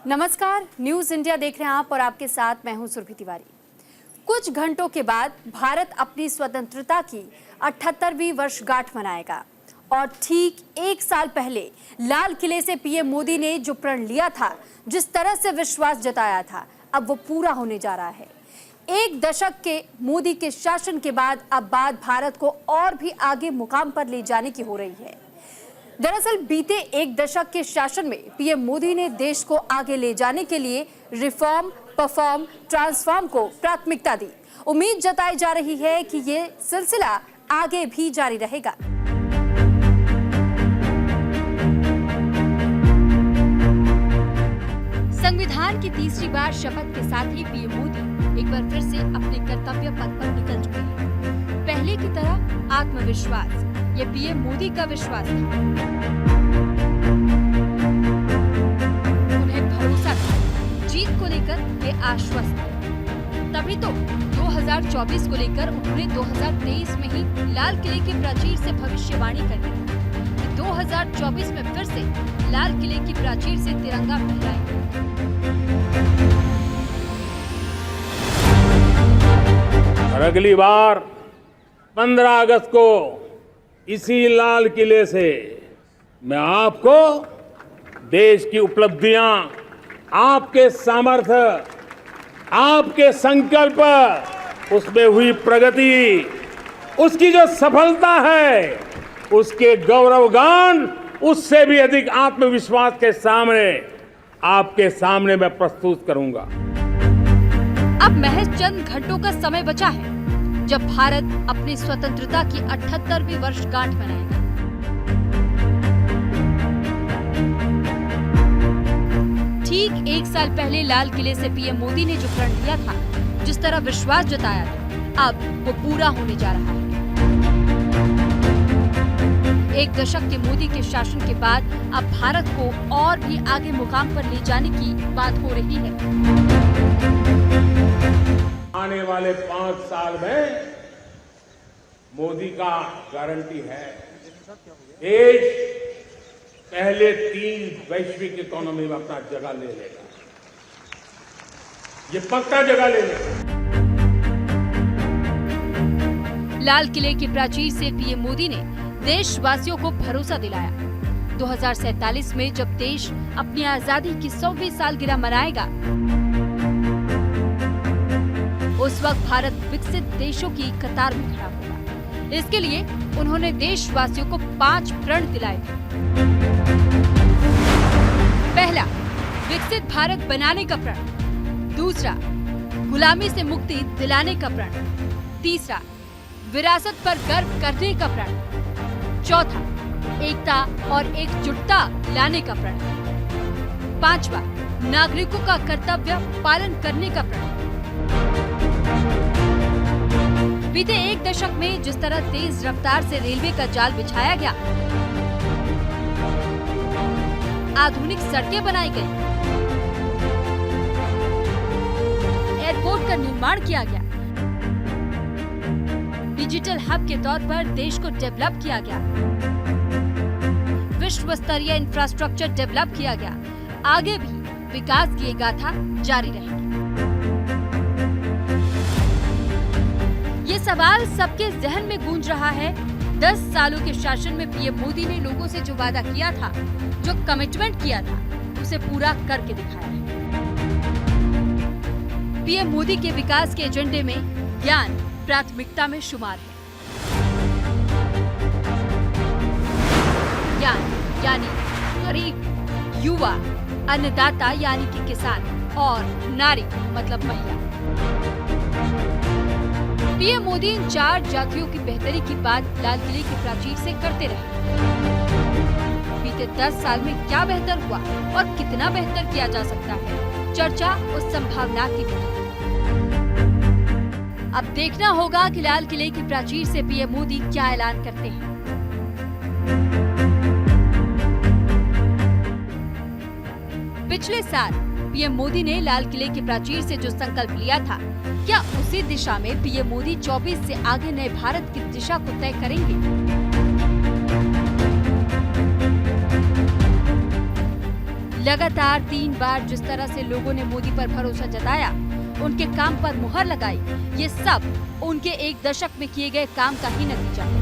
नमस्कार, news India देख रहे हैं आप और आपके साथ मैं हूं सुरभि तिवारी। कुछ घंटों के बाद भारत अपनी स्वतंत्रता की 78वीं वर्षगांठ मनाएगा और ठीक एक साल पहले लाल किले से पीएम मोदी ने जो प्रण लिया था, जिस तरह से विश्वास जताया था, अब वो पूरा होने जा रहा है। एक दशक के मोदी के शासन के बाद अब बात भारत को और भी आगे मुकाम पर ले जाने की हो रही है। दरअसल बीते एक दशक के शासन में पीएम मोदी ने देश को आगे ले जाने के लिए रिफॉर्म, परफॉर्म, ट्रांसफॉर्म को प्राथमिकता दी। उम्मीद जताई जा रही है कि ये सिलसिला आगे भी जारी रहेगा। संविधान की तीसरी बार शपथ के साथ ही पीएम मोदी एक बार फिर से अपने कर्तव्य पथ पर निकल चुके हैं। पहले की तरह आत्मविश्वास, ये पीएम मोदी का विश्वास था। उन्हें भरोसा था, जीत को लेकर वे आश्वस्त थे। तभी तो 2024 को लेकर उन्होंने 2023 में ही लाल किले के प्राचीर से भविष्यवाणी कर दी कि 2024 में फिर से लाल किले की प्राचीर से तिरंगा फहराएंगे। और अगली बार 15 अगस्त को इसी लाल किले से मैं आपको देश की उपलब्धियां, आपके सामर्थ्य, आपके संकल्प, उसमें हुई प्रगति, उसकी जो सफलता है, उसके गौरवगान, उससे भी अधिक आत्मविश्वास के सामने आपके सामने मैं प्रस्तुत करूंगा। अब महज चंद घंटों का समय बचा है जब भारत अपनी स्वतंत्रता की 78वीं वर्षगांठ मनाएगा। ठीक एक साल पहले लाल किले से पीएम मोदी ने जो प्रण लिया था, जिस तरह विश्वास जताया था, अब वो पूरा होने जा रहा है। एक दशक के मोदी के शासन के बाद अब भारत को और भी आगे मुकाम पर ले जाने की बात हो रही है। आने वाले 5 साल में मोदी का गारंटी है, देश पहले 3 वैश्विक इकोनॉमी में अपना जगह ले लेगा। ये पक्का जगह ले लेगा। लाल किले के प्राचीर से पीएम मोदी ने देशवासियों को भरोसा दिलाया। 2047 में जब देश अपनी आजादी की 100वीं सालगिरह मनाएगा, उस वक्त भारत विकसित देशों की कतार में खड़ा होगा। इसके लिए उन्होंने देशवासियों को 5 प्रण दिलाए थे। पहला, विकसित भारत बनाने का प्रण। दूसरा, गुलामी से मुक्ति दिलाने का प्रण। तीसरा, विरासत पर गर्व करने का प्रण। चौथा, एकता और एकजुटता लाने का प्रण। पांचवा, नागरिकों का कर्तव्य पालन करने का प्रण। बीते एक दशक में जिस तरह तेज रफ्तार से रेलवे का जाल बिछाया गया, आधुनिक सड़कें बनाई गई, एयरपोर्ट का निर्माण किया गया, डिजिटल हब के तौर पर देश को डेवलप किया गया, विश्व स्तरीय इंफ्रास्ट्रक्चर डेवलप किया गया, आगे भी विकास की गाथा जारी रहेगी। ये सवाल सबके जहन में गूंज रहा है, 10 सालों के शासन में पीएम मोदी ने लोगों से जो वादा किया था, जो कमिटमेंट किया था, उसे पूरा करके दिखाया है। पीएम मोदी के विकास के एजेंडे में ज्ञान प्राथमिकता में शुमार है। ज्ञान यानी गरीब, युवा, अन्नदाता यानी कि किसान और नारी मतलब महिला। पीएम मोदी इन 4 जातियों की बेहतरी की बात लाल किले के प्राचीर से करते रहे। बीते 10 साल में क्या बेहतर हुआ और कितना बेहतर किया जा सकता है, चर्चा उस संभावना की भी। अब देखना होगा कि लाल किले के प्राचीर से पीएम मोदी क्या ऐलान करते हैं। पिछले साल पीएम मोदी ने लाल किले के प्राचीर से जो संकल्प लिया था, क्या उसी दिशा में पीएम मोदी 24 से आगे नए भारत की दिशा को तय करेंगे? लगातार 3 बार जिस तरह से लोगों ने मोदी पर भरोसा जताया, उनके काम पर मुहर लगाई, ये सब उनके 1 दशक में किए गए काम का ही नतीजा है,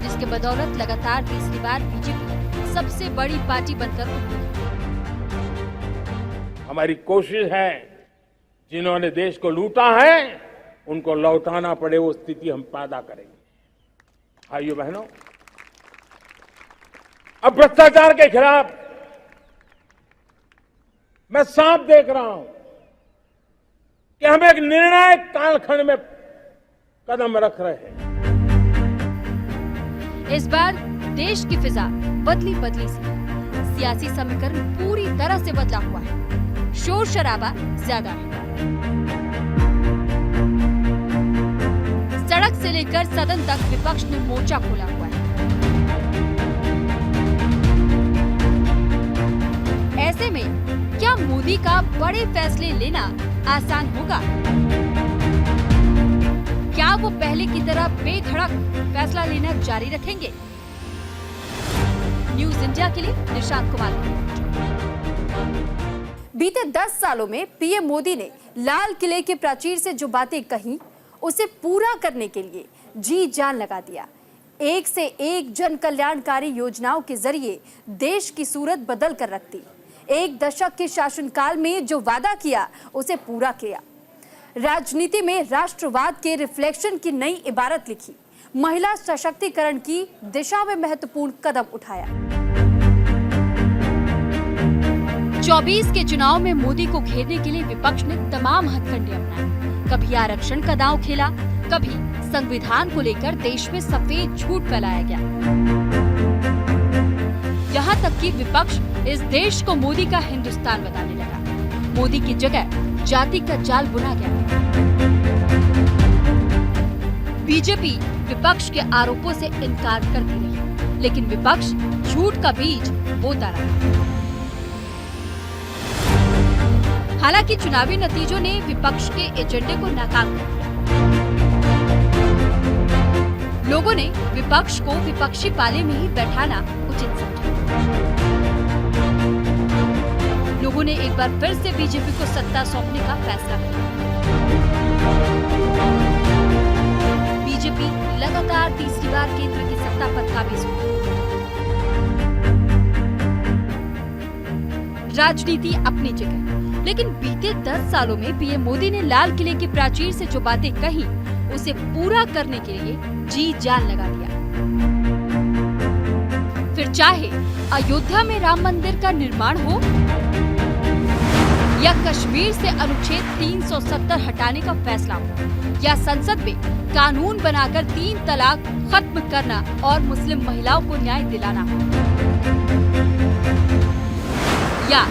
जिसके बदौलत लगातार तीसरी बार बीजेपी सबसे बड़ी पार्टी बनकर उभरी। हमारी कोशिश है जिन्होंने देश को लूटा है उनको लौटाना पड़े वो स्थिति हम पैदा करेंगे। भाइयों बहनों, अब भ्रष्टाचार के खिलाफ मैं साफ देख रहा हूं कि हम एक निर्णायक कालखंड में कदम रख रहे हैं। इस बार देश की फिजा बदली सी, सियासी समीकरण पूरी तरह से बदला हुआ है, शोर शराबा ज्यादा है, सड़क से लेकर सदन तक विपक्ष ने मोर्चा खोला हुआ है। ऐसे में क्या मोदी का बड़े फैसले लेना आसान होगा? क्या वो पहले की तरह बेधड़क फैसला लेना जारी रखेंगे? न्यूज इंडिया के लिए निशांत कुमार। बीते 10 सालों में पीएम मोदी ने लाल किले के प्राचीर से जो बातें कही, उसे पूरा करने के लिए जी जान लगा दिया। एक से एक जन कल्याणकारी योजनाओं के जरिए देश की सूरत बदल कर रख दी। 1 दशक के शासनकाल में जो वादा किया उसे पूरा किया। राजनीति में राष्ट्रवाद के रिफ्लेक्शन की नई इबारत लिखी। महिला सशक्तिकरण की दिशा में महत्वपूर्ण कदम उठाया। 24 के चुनाव में मोदी को घेरने के लिए विपक्ष ने तमाम हथकंडे अपनाए। कभी आरक्षण का दांव खेला, कभी संविधान को लेकर देश में सफेद झूठ फैलाया गया। यहाँ तक कि विपक्ष इस देश को मोदी का हिंदुस्तान बताने लगा। मोदी की जगह जाति का जाल बुना गया। बीजेपी विपक्ष के आरोपों से इनकार करती रही, लेकिन विपक्ष झूठ का बीज बोता रहा। हालांकि चुनावी नतीजों ने विपक्ष के एजेंडे को नाकाम कर दिया। लोगों ने विपक्ष को विपक्षी पाले में ही बैठाना उचित समझा। लोगों ने एक बार फिर से बीजेपी को सत्ता सौंपने का फैसला किया। बीजेपी लगातार तीसरी बार केंद्र की सत्ता पर काबिज हुई। राजनीति अपनी जगह, लेकिन बीते 10 सालों में पीएम मोदी ने लाल किले की प्राचीर से जो बातें कही, उसे पूरा करने के लिए जी जान लगा दिया। फिर चाहे अयोध्या में राम मंदिर का निर्माण हो या कश्मीर से अनुच्छेद 370 हटाने का फैसला हो, या संसद में कानून बनाकर 3 तलाक खत्म करना और मुस्लिम महिलाओं को न्याय दिलाना हो, या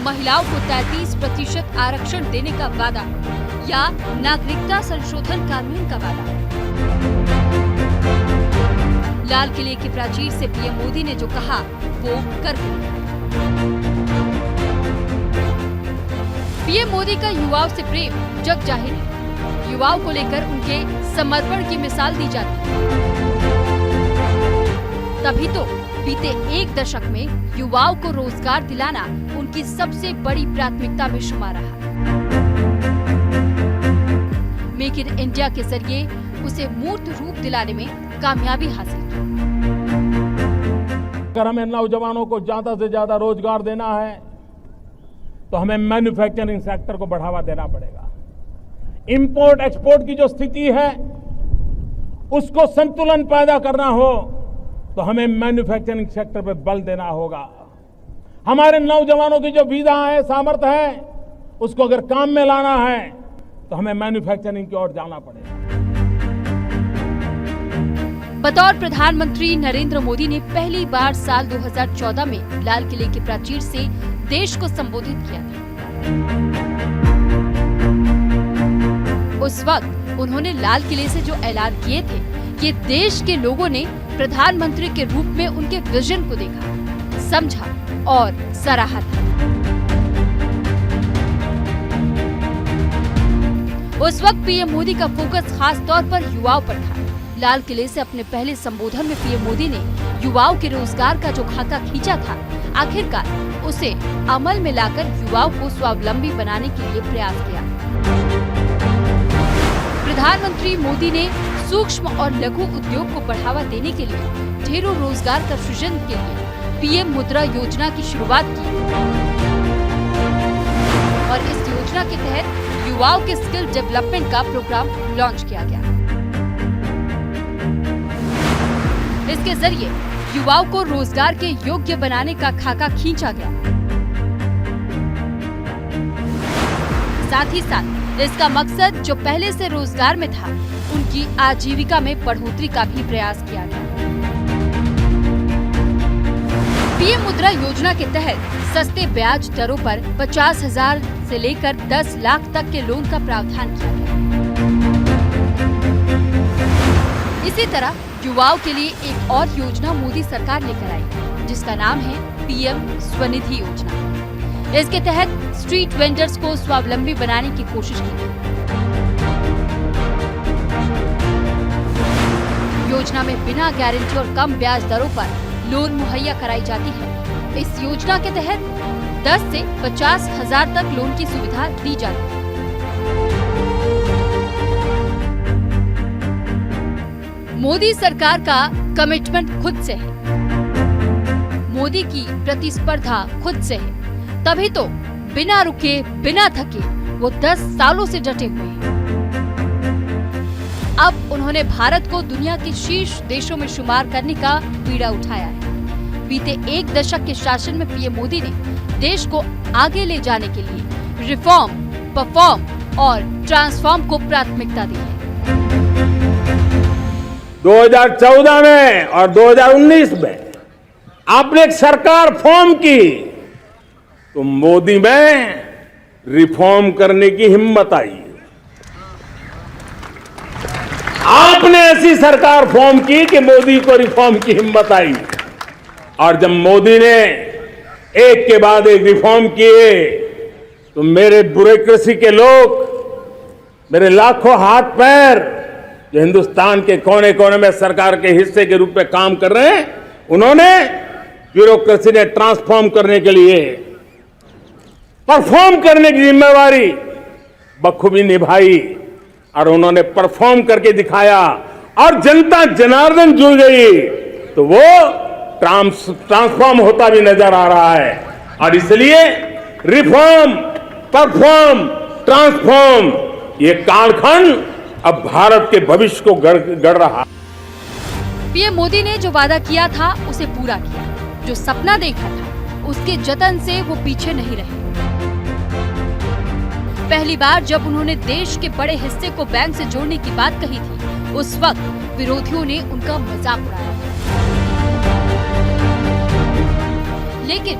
महिलाओं को 33% आरक्षण देने का वादा, या नागरिकता संशोधन कानून का वादा। लाल किले के प्राचीर से पीएम मोदी ने जो कहा वो कर दिया। पीएम मोदी का युवाओं से प्रेम जग जाहिर है। युवाओं को लेकर उनके समर्पण की मिसाल दी जाती है। तभी तो बीते 1 दशक में युवाओं को रोजगार दिलाना उनकी सबसे बड़ी प्राथमिकता में शुमार रहा। मेक इन इंडिया के जरिए उसे मूर्त रूप दिलाने में कामयाबी हासिल की। अगर हमें नौजवानों को ज्यादा से ज्यादा रोजगार देना है तो हमें मैन्युफैक्चरिंग सेक्टर को बढ़ावा देना पड़ेगा। इंपोर्ट एक्सपोर्ट की जो स्थिति है उसको संतुलन पैदा करना हो तो हमें मैन्युफैक्चरिंग सेक्टर पर बल देना होगा। हमारे नौजवानों की जो विधा है, सामर्थ्य है, उसको अगर काम में लाना है तो हमें मैन्युफैक्चरिंग की ओर जाना पड़ेगा। बतौर प्रधानमंत्री नरेंद्र मोदी ने पहली बार साल 2014 में लाल किले के प्राचीर से देश को संबोधित किया था। उस वक्त उन्होंने लाल किले से जो ऐलान किए थे, ये देश के लोगों ने प्रधानमंत्री के रूप में उनके विजन को देखा, समझा और सराहा था। उस वक्त पीएम मोदी का फोकस खास तौर पर युवाओं पर था। लाल किले से अपने पहले संबोधन में पीएम मोदी ने युवाओं के रोजगार का जो खाका खींचा था, आखिरकार उसे अमल में लाकर युवाओं को स्वावलंबी बनाने के लिए प्रयास किया। प्रधानमंत्री मोदी ने सूक्ष्म और लघु उद्योग को बढ़ावा देने के लिए ढेरों रोजगार का सृजन के लिए पीएम मुद्रा योजना की शुरुआत की और इस योजना के तहत युवाओं के स्किल डेवलपमेंट का प्रोग्राम लॉन्च किया गया। इसके जरिए युवाओं को रोजगार के योग्य बनाने का खाका खींचा गया। साथ ही साथ इसका मकसद जो पहले से रोजगार में था, उनकी आजीविका में बढ़ोतरी का भी प्रयास किया गया। पीएम मुद्रा योजना के तहत सस्ते ब्याज दरों पर 50,000 से लेकर 10 लाख तक के लोन का प्रावधान किया गया। इसी तरह युवाओं के लिए एक और योजना मोदी सरकार लेकर आई, जिसका नाम है पीएम स्वनिधि योजना। इसके तहत स्ट्रीट वेंडर्स को स्वावलंबी बनाने की कोशिश की गई। योजना में बिना गारंटी और कम ब्याज दरों पर लोन मुहैया कराई जाती है। इस योजना के तहत 10 से 50,000 तक लोन की सुविधा दी जाती है। मोदी सरकार का कमिटमेंट खुद से है, मोदी की प्रतिस्पर्धा खुद से है, तभी तो बिना रुके बिना थके वो 10 सालों से डटे हुए हैं। अब उन्होंने भारत को दुनिया के शीर्ष देशों में शुमार करने का बीड़ा उठाया है। बीते एक दशक के शासन में पीएम मोदी ने देश को आगे ले जाने के लिए रिफॉर्म, परफॉर्म और ट्रांसफॉर्म को प्राथमिकता दी है। 2014 में और 2019 में आपने एक सरकार फॉर्म की, तो मोदी में रिफॉर्म करने की हिम्मत आई। आपने ऐसी सरकार फॉर्म की कि मोदी को रिफॉर्म की हिम्मत आई। और जब मोदी ने एक के बाद एक रिफॉर्म किए, तो मेरे ब्यूरोक्रेसी के लोग, मेरे लाखों हाथ पैर जो हिंदुस्तान के कोने कोने में सरकार के हिस्से के रूप में काम कर रहे हैं, उन्होंने ब्यूरोक्रेसी ने ट्रांसफॉर्म करने के लिए परफॉर्म करने की जिम्मेवारी बखूबी निभाई और उन्होंने परफॉर्म करके दिखाया और जनता जनार्दन जुड़ गई, तो वो ट्रांसफॉर्म होता भी नजर आ रहा है। और इसलिए रिफॉर्म, परफॉर्म, ट्रांसफॉर्म, ये कालखंड अब भारत के भविष्य को गढ़ रहा है। पीएम मोदी ने जो वादा किया था उसे पूरा किया, जो सपना देखा था उसके जतन से वो पीछे नहीं रहे। पहली बार जब उन्होंने देश के बड़े हिस्से को बैंक से जोड़ने की बात कही थी, उस वक्त विरोधियों ने उनका मजाक उड़ाया। लेकिन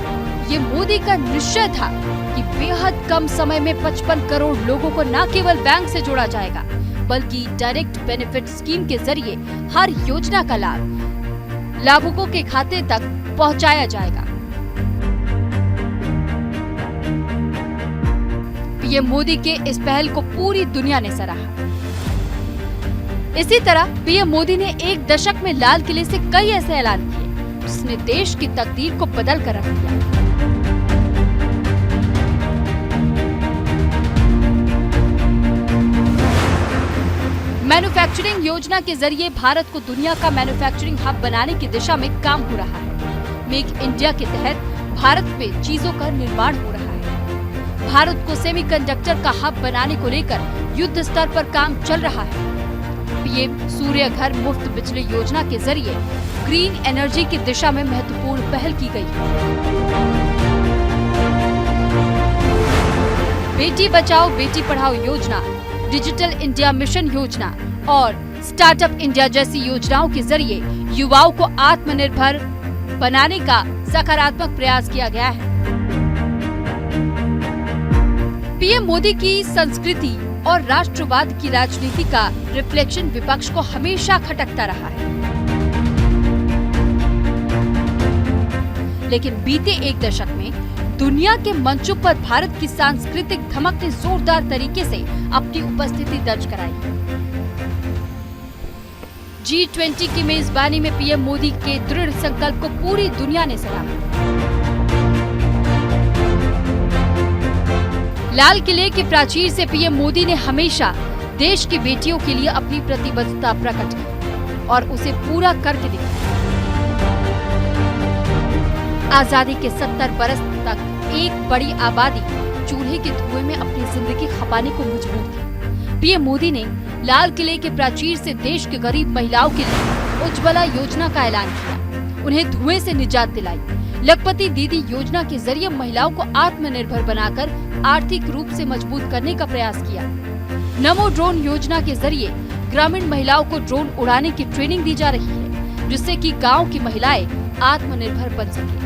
ये मोदी का निश्चय था कि बेहद कम समय में 55 करोड़ लोगों को न केवल बैंक से जोड़ा जाएगा, बल्कि डायरेक्ट बेनिफिट स्कीम के जरिए हर योजना का लाभ लाभुकों के खाते तक पहुंचाया जाएगा। पीएम मोदी के इस पहल को पूरी दुनिया ने सराहा। इसी तरह पीएम मोदी ने एक दशक में लाल किले से कई ऐसे ऐलान किए जिसने देश की तकदीर को बदल कर रख दिया। मैन्युफैक्चरिंग योजना के जरिए भारत को दुनिया का मैन्युफैक्चरिंग हब बनाने की दिशा में काम हो रहा है। मेक इंडिया के तहत भारत में चीजों का निर्माण हो रहा है। भारत को सेमीकंडक्टर का हब बनाने को लेकर युद्ध स्तर पर काम चल रहा है। पीएम सूर्य घर मुफ्त बिजली योजना के जरिए ग्रीन एनर्जी की दिशा में महत्वपूर्ण पहल की गई है। बेटी बचाओ बेटी पढ़ाओ योजना, डिजिटल इंडिया मिशन योजना और स्टार्टअप इंडिया जैसी योजनाओं के जरिए युवाओं को आत्मनिर्भर बनाने का सकारात्मक प्रयास किया गया है। पीएम मोदी की संस्कृति और राष्ट्रवाद की राजनीति का रिफ्लेक्शन विपक्ष को हमेशा खटकता रहा है। लेकिन बीते एक दशक में दुनिया के मंचों पर भारत की सांस्कृतिक धमक ने जोरदार तरीके से अपनी उपस्थिति दर्ज कराई है। G20 की मेजबानी में पीएम मोदी के दृढ़ संकल्प को पूरी दुनिया ने सराहा। लाल किले के प्राचीर से पीएम मोदी ने हमेशा देश की बेटियों के लिए अपनी प्रतिबद्धता प्रकट की और उसे पूरा करके दिखाया। आजादी के 70 बरस तक एक बड़ी आबादी चूल्हे के धुएं में अपनी जिंदगी खपाने को मजबूर थी। पीएम मोदी ने लाल किले के प्राचीर से देश के गरीब महिलाओं के लिए उज्ज्वला योजना का ऐलान किया, उन्हें धुएं से निजात दिलाई। लखपति दीदी योजना के जरिए महिलाओं को आत्मनिर्भर बनाकर आर्थिक रूप से मजबूत करने का प्रयास किया। नमो ड्रोन योजना के जरिए ग्रामीण महिलाओं को ड्रोन उड़ाने की ट्रेनिंग दी जा रही है, जिससे कि गांव की महिलाएं आत्मनिर्भर बन सके।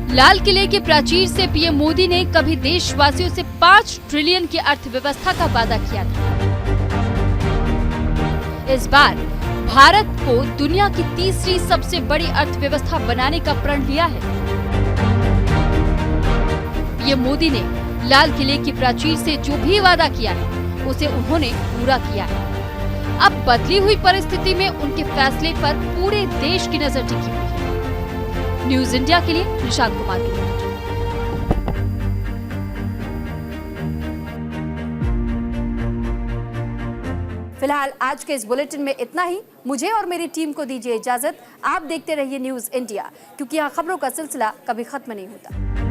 लाल किले के प्राचीर से पीएम मोदी ने कभी देशवासियों से 5 ट्रिलियन की अर्थव्यवस्था का वादा किया था। इस बार भारत को दुनिया की तीसरी सबसे बड़ी अर्थव्यवस्था बनाने का प्रण लिया है। पीएम मोदी ने लाल किले की प्राचीर से जो भी वादा किया है, उसे उन्होंने पूरा किया है। अब बदली हुई परिस्थिति में उनके फैसले पर पूरे देश की नजर टिकी हुई है। न्यूज इंडिया के लिए निशांत कुमार की रिपोर्ट। फिलहाल आज के इस बुलेटिन में इतना ही। मुझे और मेरी टीम को दीजिए इजाजत। आप देखते रहिए न्यूज इंडिया, क्योंकि यहाँ खबरों का सिलसिला कभी खत्म नहीं होता।